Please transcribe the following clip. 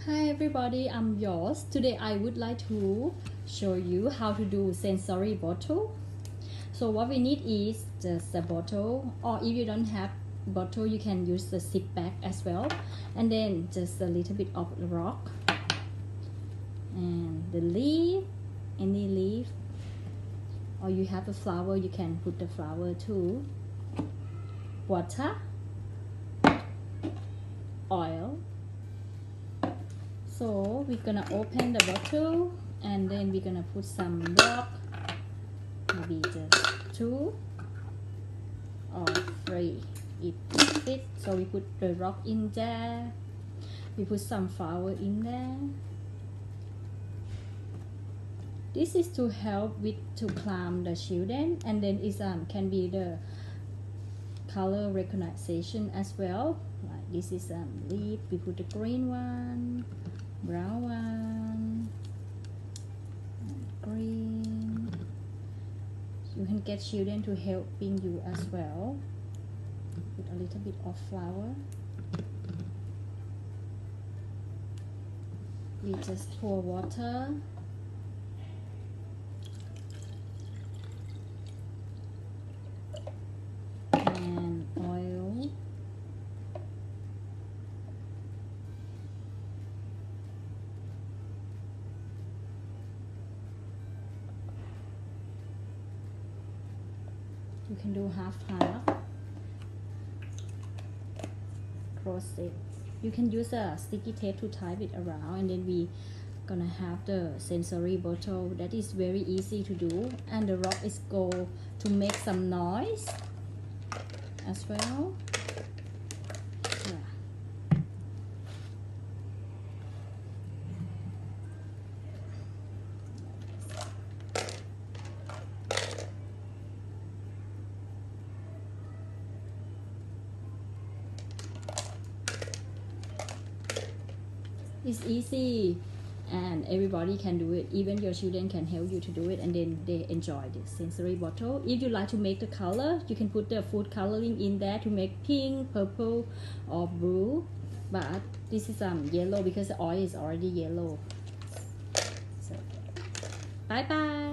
Hi everybody, I'm yours. Today I would like to show you how to do sensory bottle. So what we need is just a bottle, or if you don't have bottle you can use the zip bag as well, and then just a little bit of rock and the leaf, any leaf, or you have a flower you can put the flower too, water, oil. So we're gonna open the bottle and then we're gonna put some rock, maybe just 2 or 3 if it fits. So we put the rock in there, we put some flower in there. This is to help with to calm the children, and then it can be the color recognition as well. Like this is leaf, we put the green one, brown one, green. You can get children to helping you as well. Put a little bit of flour. We just pour water. And oil. You can do half. Close it. You can use a sticky tape to tie it around, and then we gonna have the sensory bottle. That is very easy to do, and the rock is go to make some noise as well. It's easy and everybody can do it. Even your children can help you to do it, and then they enjoy this sensory bottle. If you like to make the color, you can put the food coloring in there to make pink, purple or blue, but this is yellow because the oil is already yellow. So bye bye.